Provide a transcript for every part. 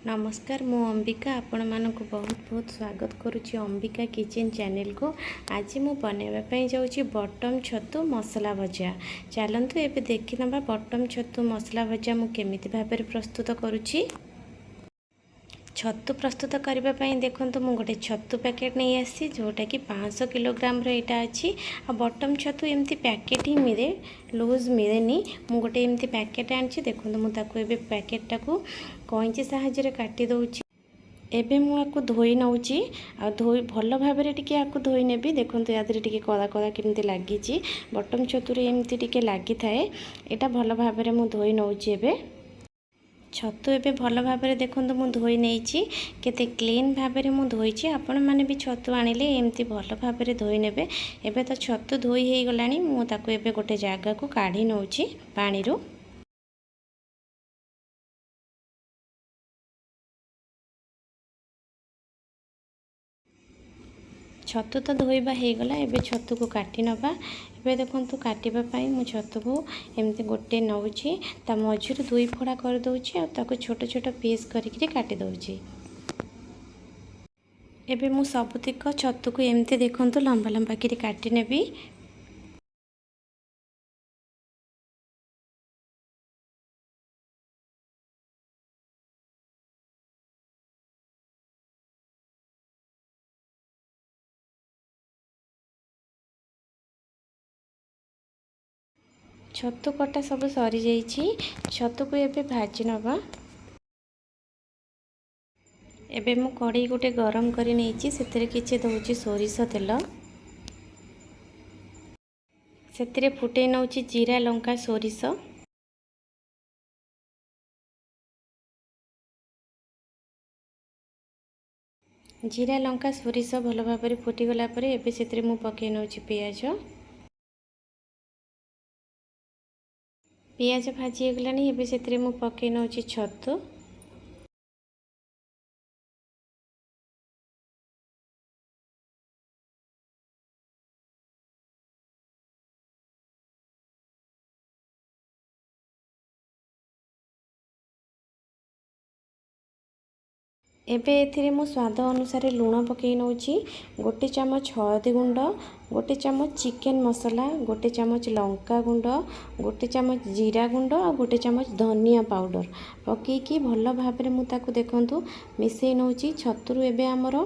नमस्कार मु अंबिका आपण मानक बहुत बहुत स्वागत करुच्ची अंबिका किचन चैनल को। आज मु बनवाई जाऊँगी बटम छतु मसला भजा। चलतु एबे देखि नबा बटम छतु मसला भजा मु केमिति भाबरे प्रस्तुत करुच्ची। छतु प्रस्तुत करने देखो तो मुझे गोटे छतु पैकेट नहीं आसी जोटा कि 500 किलोग्राम यहाँ अच्छी। आ बटम छतु एमती पैकेट ही मिले, लूज मिलेनी। मुझे गोटे एमती पैकेट आनी देखो मुझे पैकेटा को कैंची साहाय्य काटी दौची। एबे मुझे धोई नौची आ धोई भल भाव में धोई नेबी। देखो या टे कला कला केमती लगी बटम छतुरे एमती टे लगी थाए। यहाँ भल भाव में मुझे धोई नौची। एबे छतु एबे भल भाव में देखो मु धोई नहीं केते क्लीन भाव में मुझे धोई। आपण मैंने भी छतु आनिले एमती भल भाव में धोई नेबे। एबे तो छतु धोई हो गलानी मुझे एबे गोटे जगह को काढ़ी नौची पानी रू। छतु तो धोइबा हो गला। एबे छतु को काटी नबा। एबे देखंतु काटिबा मु छतु को एमती गोटे नौची ता मझिर 2 फड़ा कर दउची आ ताको छोट छोट पीस करके काटी दउची। एबे मु सबुतिक छतु को एमती देखंतु लंबा लंबा करी काटी नेबी। छतु कटा सब सरी जाइछि। छतु को एबे भाजी नबा। एबे मु कढ़ी गोटे गरम करी नैछि सेतिरे किछि दउछि सोरिष तेल। सेतिरे फुटै नउछि जीरा लंका सोरिष। जीरा लंका सोरिष भल भाव में फुटी गला परे एबे सेतिरे मु पकै नउछि पियाज। पियाज भाजी गलानी एबे सेतिरे मु पकै नउछि छतु। एबे एथिरे मु स्वाद अनुसार लूण पकई नउछि। गोटे चामच हळदी गुंड, गोटे चामच चिकेन मसला, गोटे चामच लंका गुंड, गोटे चामच जीरा गुंड और गोटे चामच धनिया पाउडर पकईकी भल भाव में मु ताकु देखंतु मिसई नउछि। छतुरु एबे हमर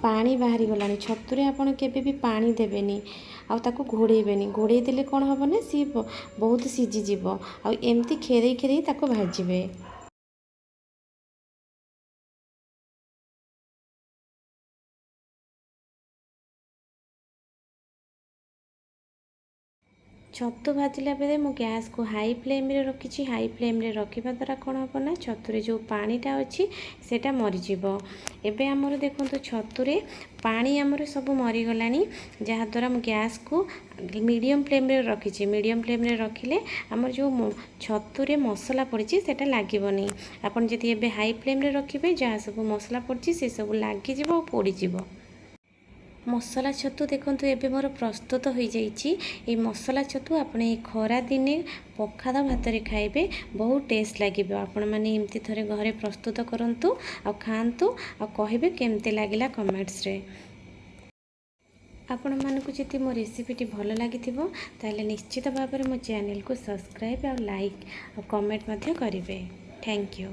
पानी बाहरी गलानी। छतुरे आपण केबे भी पानी देबेनी आ ताकु घोड़ेबेनी। घोड़े देले कोन हबो ना सी बहुत सिझी जीवो आ एमती खेरई खेरई ताकु भाजिबे। छतु भाजिला बेले मु गैस को हाई फ्लेम रे रखी। हाई फ्लेम रे रखिबा द्वारा कौन हम ना छतुरे जो पानीटा अच्छी सेटा मरीज। एबे आमर देखो छतुरे पानी आमर सब मरीगलानी जहाँद्वारा मु गैस को मीडियम फ्लेम रे रखी। मीडियम फ्लेम रे रखिले आमर जो छतुरे मसला पड़ी सेटा लागबनी। आपन जदि एबे हाई फ्लेम रे रखिबे जहाँ सब मसला पड़ी से सब लागिज और पोड़ीज। मसला छतु देखंतु एबे मोर प्रस्तुत हो जाइछि। ए मसला छतु आपने खरा दिने पखाल भात रे खाइबे बहुत टेस्ट लागिबो। आपण माने एमती थरे घरे प्रस्तुत करंतु आ खांतु आ कहिबे केमते लागिला कमेंट्स रे। आपण मानकु जति मो रेसिपीटी भल लागिथिबो ताले निश्चित भाव में मो चैनल को सब्सक्राइब और लाइक और कमेंट मध्य करिवे। Thank you.